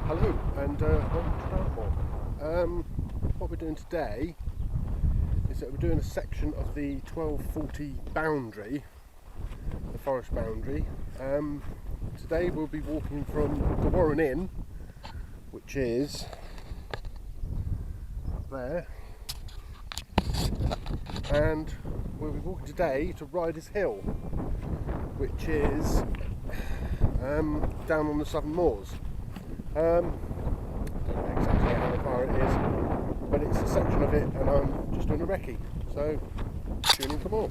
Hello and welcome to Dartmoor. What we're doing today is that we're doing a section of the 1240 boundary, the forest boundary. Today we'll be walking from the Warren Inn, which is up there, and we'll be walking today to Riders Hill, which is down on the southern moors. Don't know exactly how far it is, but it's a section of it and I'm just doing a recce, so tune in for more.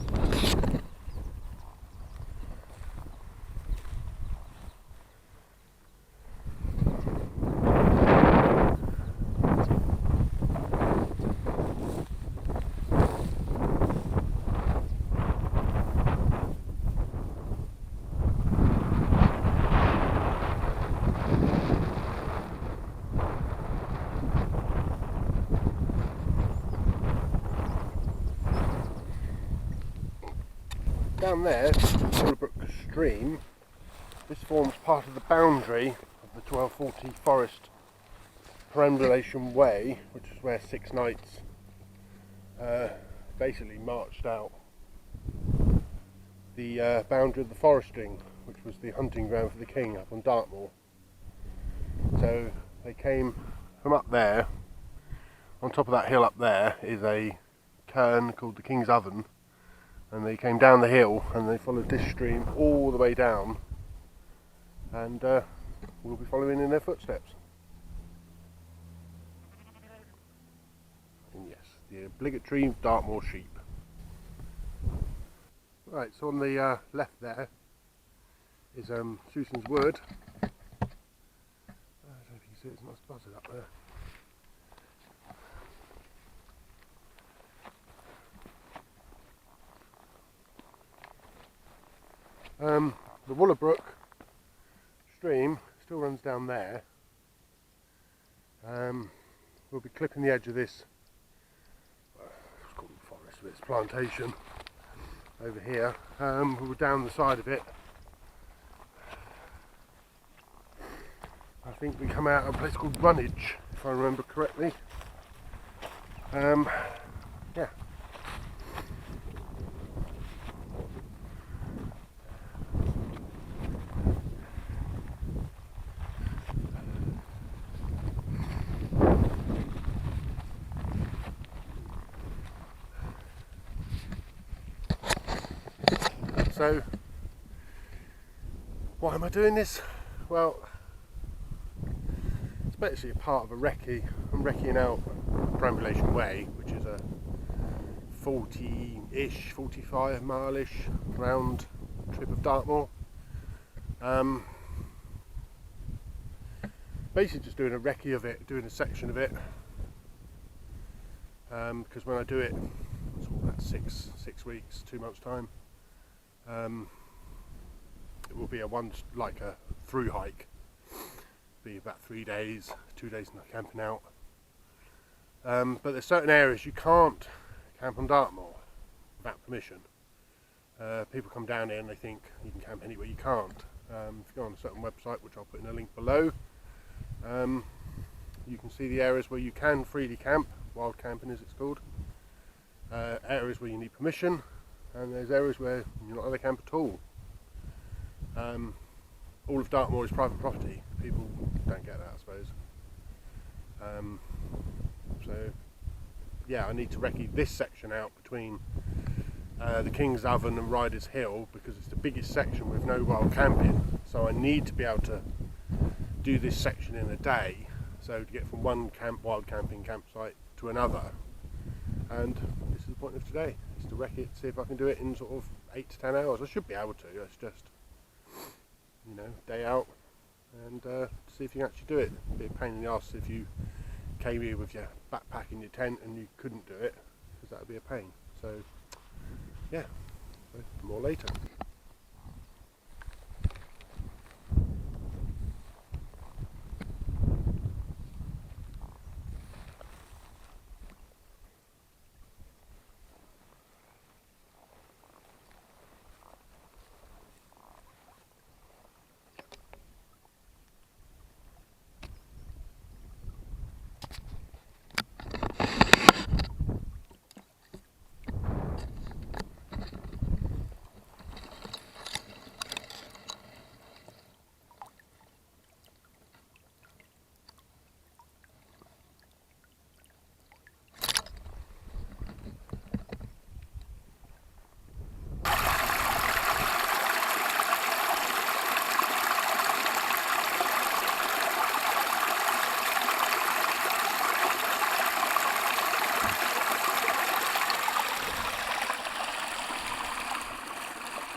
Down there, Brook stream, this forms part of the boundary of the 1240 forest Perambulation Way, which is where 6 knights basically marched out the boundary of the forestring, which was the hunting ground for the king up on Dartmoor. So they came from up there. On top of that hill up there is a cairn called the King's Oven, and they came down the hill and they followed this stream all the way down, and we'll be following in their footsteps. And yes, the obligatory Dartmoor sheep. Right, so on the left there is Susan's Wood. I don't know if you can see it, it's nice buzzard up there. The Woollerbrook stream still runs down there. We'll be clipping the edge of this, it's called forest, but it's plantation over here. We'll be down the side of it. I think we come out of a place called Runnage, if I remember correctly. Yeah. So, why am I doing this? Well, it's basically a part of a recce. I'm recceing out Perambulation Way, which is a 40-ish, 45 mile-ish round trip of Dartmoor. Basically just doing a recce of it, doing a section of it. Because when I do it, it's all about six weeks, 2 months time. It will be a through hike, be about 3 days, 2 days not camping out. But there's certain areas you can't camp on Dartmoor without permission. People come down here and they think you can camp anywhere. You can't. If you go on a certain website, which I'll put in a link below, you can see the areas where you can freely camp, wild camping as it's called, areas where you need permission, and there's areas where you're not allowed to camp at all. All of Dartmoor is private property. People don't get that, I suppose. So yeah, I need to recce this section out between the King's Oven and Riders Hill, because it's the biggest section with no wild camping. So I need to be able to do this section in a day, so to get from one wild camping campsite to another. And this is the point of today, is to recce it, see if I can do it in sort of 8 to 10 hours. I should be able to. It's just, day out, and see if you can actually do it. A bit of pain in the arse if you came here with your backpack in your tent and you couldn't do it, because that would be a pain. So yeah, so more later.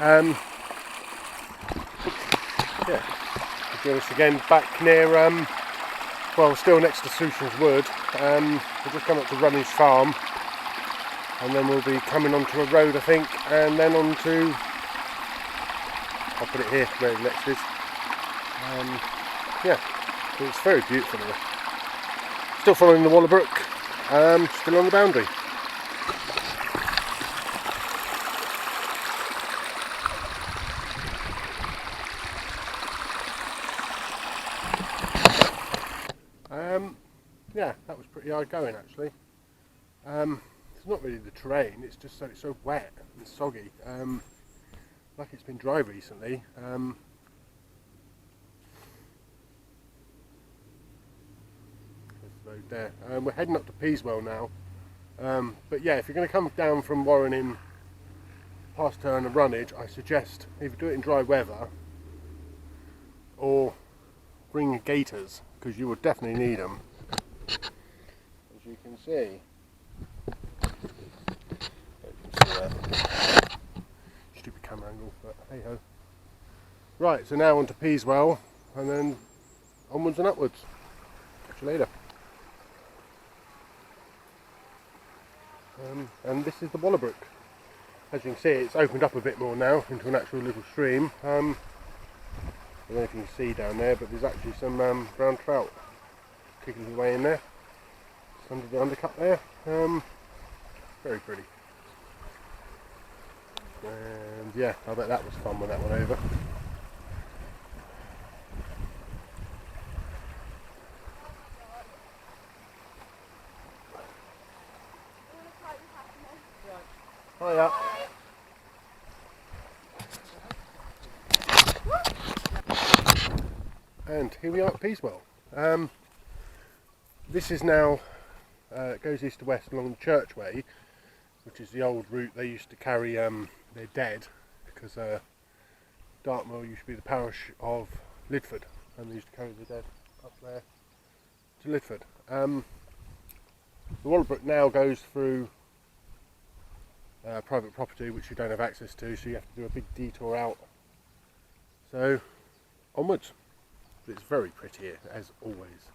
Yeah, we're doing this again back near, well, still next to Sushan's Wood. We'll just come up to Runnage Farm, and then we'll be coming onto a road, I think, and then onto, I'll put it here where the next is. Yeah, it's very beautiful here. Still following the Wallabrook, still on the boundary. Yeah, that was pretty hard going actually. It's not really the terrain, it's just it's so wet and soggy. Like it's been dry recently. There's the road there. We're heading up to Peaswell now. But yeah, if you're going to come down from Warren in past Turn and Runnage, I suggest either do it in dry weather or bring gaiters, because you will definitely need them. As you can see. Stupid camera angle, but hey ho. Right, so now on to Peaswell, and then onwards and upwards. Catch you later. And this is the Wallabrook. As you can see, it's opened up a bit more now into an actual little stream. I don't know if you can see down there, but there's actually some brown trout kicking away in there. It's under the undercut there. Very pretty. And yeah, I bet that was fun when that went over. Hiya. And here we are at Peaswell. This is now, it goes east to west along the Churchway, which is the old route they used to carry their dead, because Dartmoor used to be the parish of Lidford, and they used to carry the dead up there to Lidford. The Wallabrook now goes through private property, which you don't have access to, so you have to do a big detour out. So, onwards. It's very pretty here, as always.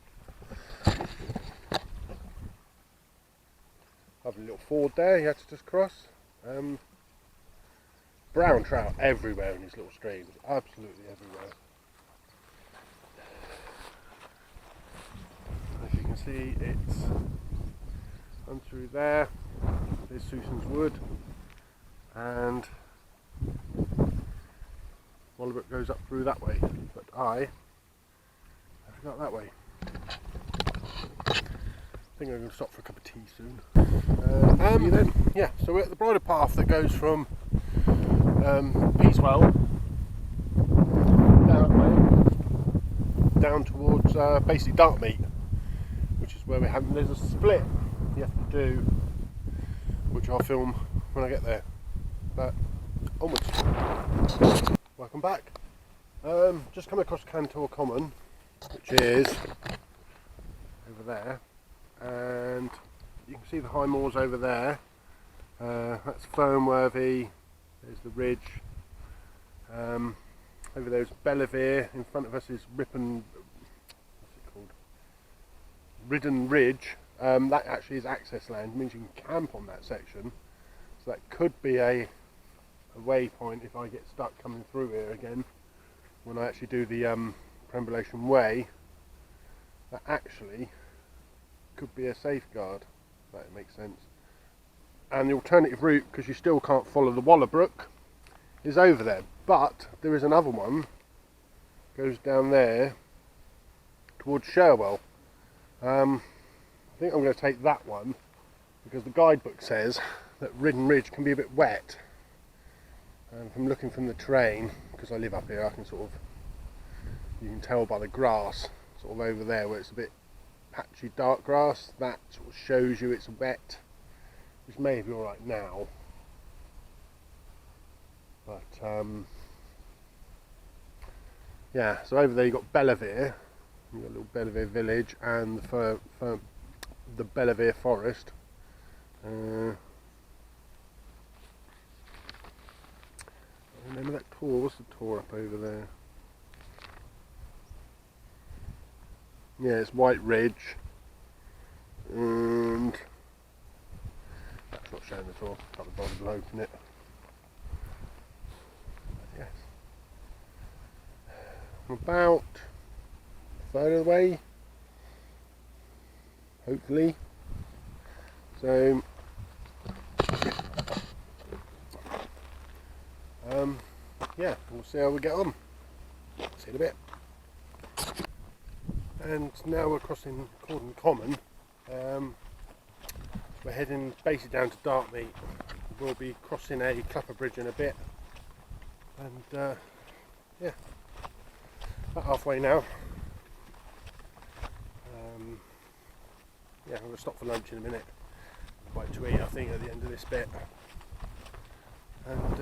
Lovely little ford there you had to just cross. Brown trout everywhere in these little streams, absolutely everywhere. As you can see, it's on through there. There's Sushan's Wood, and Wallabrook goes up through that way, but I have got that way. I think I'm going to stop for a cup of tea soon. See you then. Yeah, so we're at the bridle path that goes from Peaswell down towards basically Dartmeet, which is where we have. There's a split you have to do, which I'll film when I get there. But onwards. Welcome back. Just come across Cantor Common, which is over there, and you can see the high moors over there. That's Fernworthy. There's the ridge. Over there is Bellavere. In front of us is Ridden Ridge. That actually is access land. It means you can camp on that section. So that could be a waypoint if I get stuck coming through here again. When I actually do the Perambulation Way, that actually could be a safeguard. That makes sense. And the alternative route, because you still can't follow the Wallabrook, is over there. But there is another one, goes down there towards Sherwell. I think I'm going to take that one because the guidebook says that Ridden Ridge can be a bit wet. And from looking from the terrain, because I live up here, I can sort of, you can tell by the grass sort of over there where it's a bit patchy dark grass, that sort of shows you it's wet, which may be alright now. But yeah, so over there you've got Bellavere, you've got a little Bellavere village and the Bellavere forest. And Tor. What's the Tor up over there? Yeah, it's White Ridge. And that's not showing at all. Can't be bothered to open it. Yes. I'm about a third of the way, hopefully. So yeah, we'll see how we get on. See you in a bit. And now we're crossing Cordon Common. We're heading basically down to Dartmeet. We'll be crossing a clapper bridge in a bit, and yeah, about halfway now. Yeah, I'm going to stop for lunch in a minute. Quite to eat, I think, at the end of this bit. And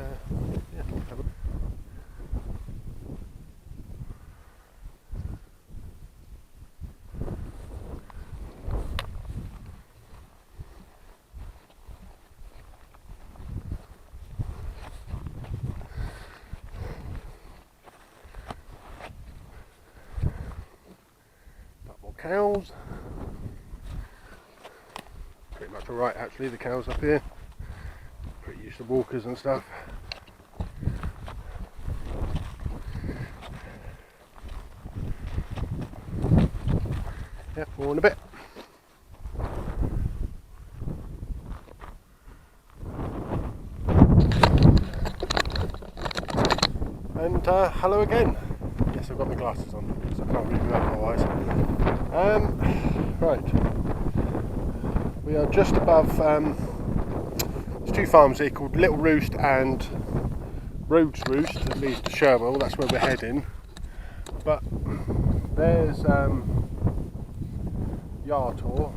yeah, have a more cows. Pretty much alright actually, the cows up here. Pretty used to walkers and stuff. Yeah, more in a bit. And hello again. Yes, I've got my glasses on, so I can't read them otherwise. Right. We are just above, there's two farms here called Little Roost and Rhodes Roost that leads to Sherwell. That's where we're heading. But there's Yartor.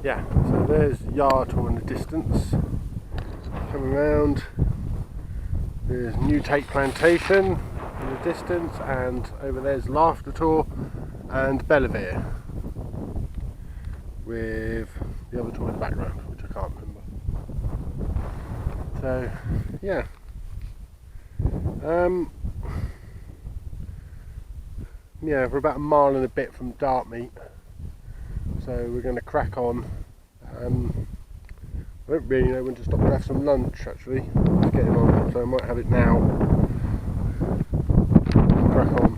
Yeah, so there's Yartor in the distance. Coming round, there's Newtake Plantation in the distance, and over there's Laughter and Bellavere, with the other tour in the background, which I can't remember. So, yeah. Yeah, we're about a mile and a bit from Dartmeet. So we're going to crack on. I don't really know when to stop to have some lunch actually. It's getting on, so I might have it now. Crack on.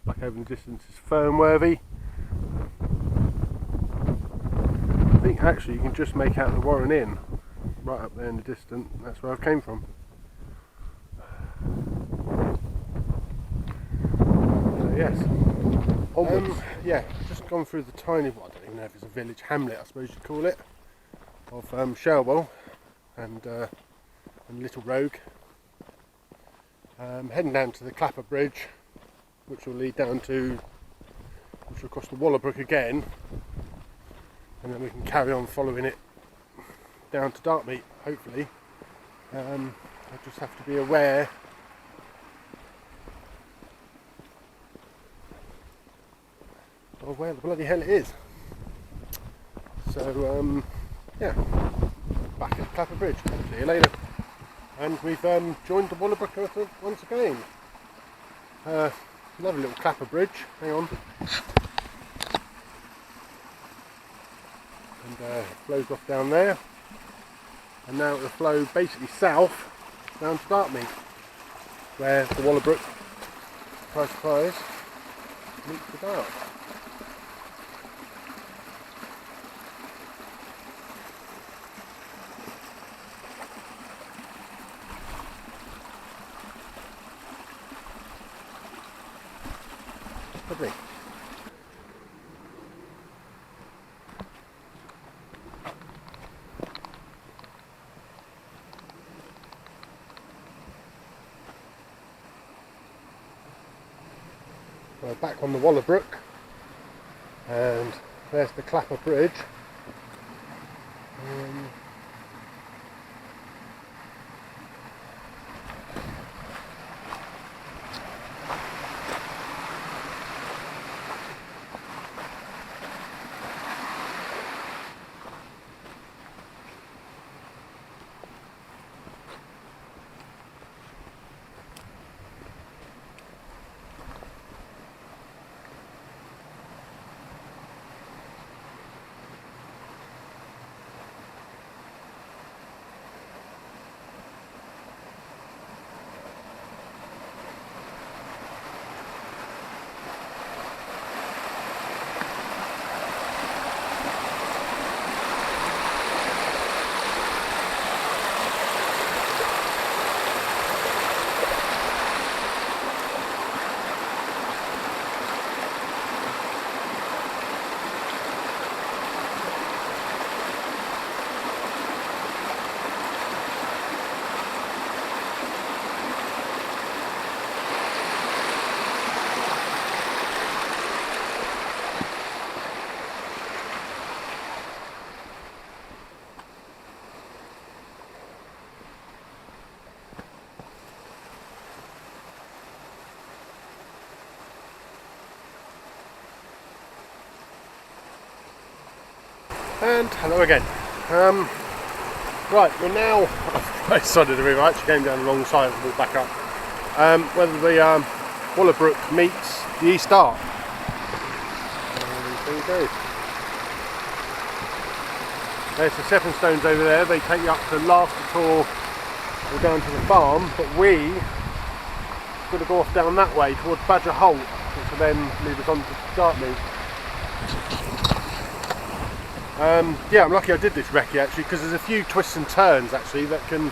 Back over in the distance is Fernworthy. I think actually you can just make out the Warren Inn. Right up there in the distance, that's where I came from. So yes, onwards. Yeah, just gone through the tiny, well, I don't even know if it's a village, hamlet I suppose you'd call it, of Sherwell and Little Rogue. Heading down to the Clapper Bridge, which will lead down to, which will cross the Wallabrook again, and then we can carry on following it down to Dartmeet, hopefully. I just have to be aware of where the bloody hell it is. So, yeah, back at Clapper Bridge. See you later. And we've joined the Wallabrook once again. Another little Clapper Bridge. Hang on. And it flows off down there. And now it will flow basically south down to Dartmeet, where the Wallabrook, surprise, meets the Dart. Lovely. back on the Wallerbrook, and there's the Clapper Bridge. And hello again. Right, we're now on the side of the river. I actually came down alongside and walked back up. Whether the Wallerbrook meets the East Dart. There you go. There's the stepping stones over there. They take you up to Laughter or down to the farm, but we're going to go off down that way towards Badger Holt, which will then lead us on to Dartmeet. Yeah, I'm lucky I did this recce actually, because there's a few twists and turns actually that can,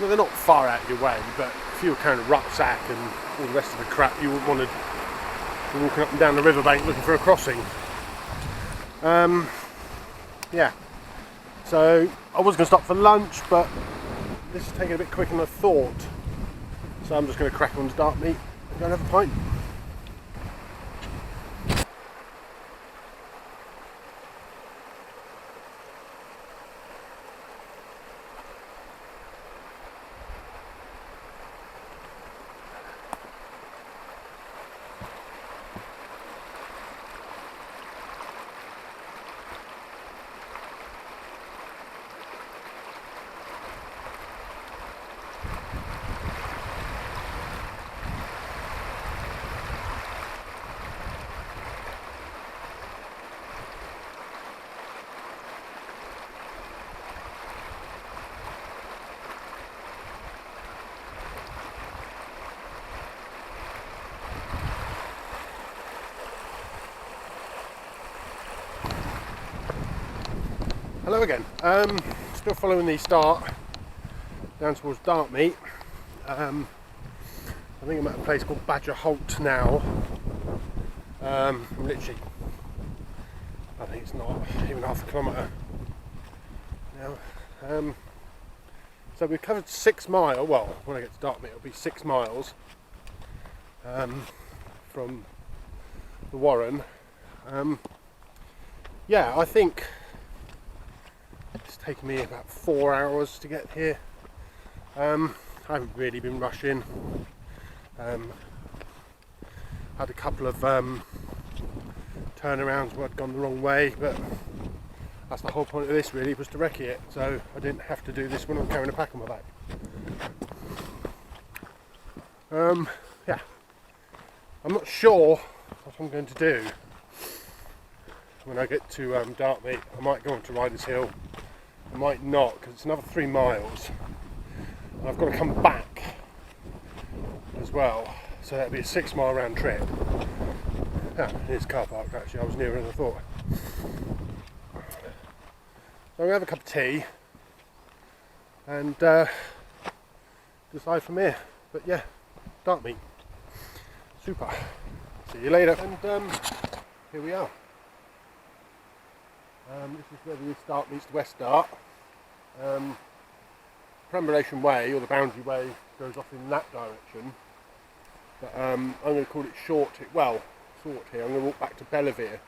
well, they're not far out of your way, but if you were carrying a rucksack and all the rest of the crap, you wouldn't want to be walking up and down the riverbank looking for a crossing. Yeah, so I was going to stop for lunch, but this is taking a bit quicker than I thought, so I'm just going to crack on to Dartmeet and go and have a pint. Hello again. Still following the start down towards Dartmeet. I think I'm at a place called Badger Holt now. Literally, I think it's not even half a kilometre now. So we've covered 6 miles. Well, when I get to Dartmeet, it'll be 6 miles from the Warren. Yeah, I think it's taken me about 4 hours to get here. I haven't really been rushing. Had a couple of turnarounds where I'd gone the wrong way, but that's the whole point of this really, was to recce it, so I didn't have to do this when I'm carrying a pack on my back. Yeah, I'm not sure what I'm going to do when I get to Dartmeet. I might go on to Riders Hill, I might not, because it's another 3 miles and I've got to come back as well, so that'll be a 6 mile round trip. Ah, here's car park actually, I was nearer than I thought. So I'm going to have a cup of tea and decide from here. But yeah, Dartmeet, super. See you later. And here we are. This is where the East Dart meets the West Dart. Perambulation Way, or the Boundary Way, goes off in that direction. But I'm going to call it short here. Well, short here. I'm going to walk back to Bellavere,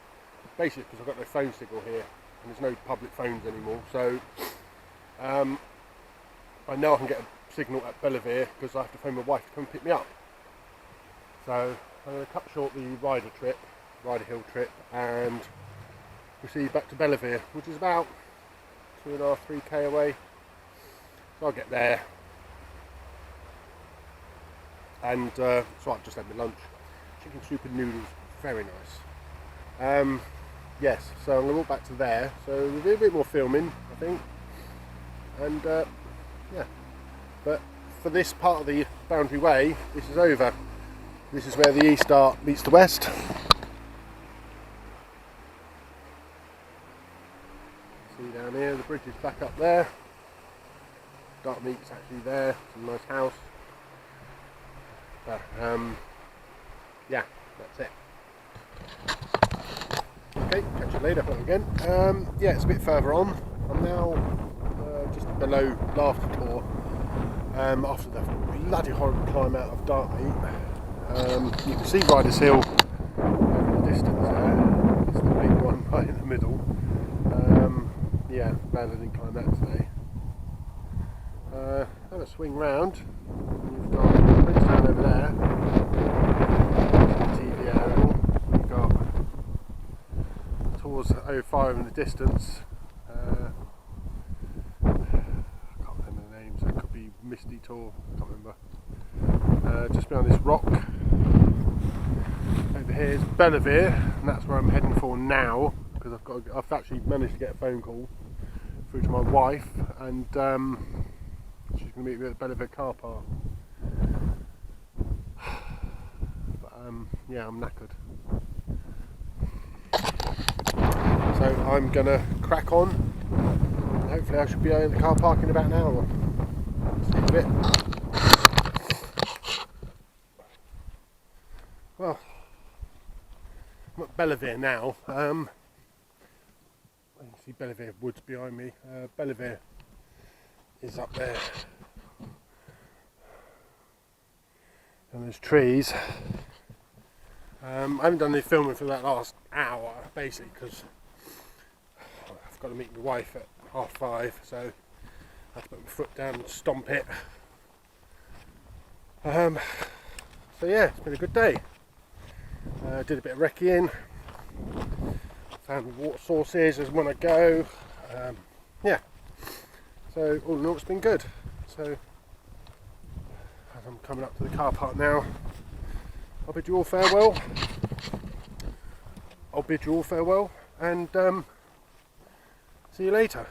basically because I've got no phone signal here and there's no public phones anymore. So I know I can get a signal at Bellavere because I have to phone my wife to come and pick me up. So I'm going to cut short the Rider Hill trip, and proceed back to Bellavere, which is about 2.5, 3k away. So I'll get there, and so I've just had my lunch. Chicken soup and noodles, very nice. Yes, so I'm going to walk back to there. So we'll do a bit more filming, I think, and yeah. But for this part of the Boundary Way, this is over. This is where the east Dart meets the west. See down here, the bridge is back up there. Dartmeet's actually there. It's a nice house. But yeah, that's it. Okay, catch you later again. Yeah, it's a bit further on. I'm now just below Laughter Tor. After the bloody horrible climb out of Dartmeet. You can see Riders Hill over the distance there. It's the big one right in the middle. Yeah, glad I didn't climb that today. Have a swing round. You've got Bridgetown over there. TV aerial. You've got towards 05 in the distance. I can't remember the names. It could be Misty Tor. I can't remember. Just behind this rock. Over here is Bellavere, and that's where I'm heading for now, because I've actually managed to get a phone call through to my wife, and she's going to meet me at the Bellavere car park. But yeah, I'm knackered. So I'm going to crack on, and hopefully I should be in the car park in about an hour. See you in a bit. Well, I'm at Bellavere now. You can see Bellavere woods behind me. Bellavere is up there, and there's trees. I haven't done any filming for that last hour, basically, because I've got to meet my wife at 5:30, so I have to put my foot down and stomp it. So yeah, it's been a good day. Did a bit of recceing, found water sources as when I go. Yeah, so all in all it's been good. So as I'm coming up to the car park now, I'll bid you all farewell. And see you later.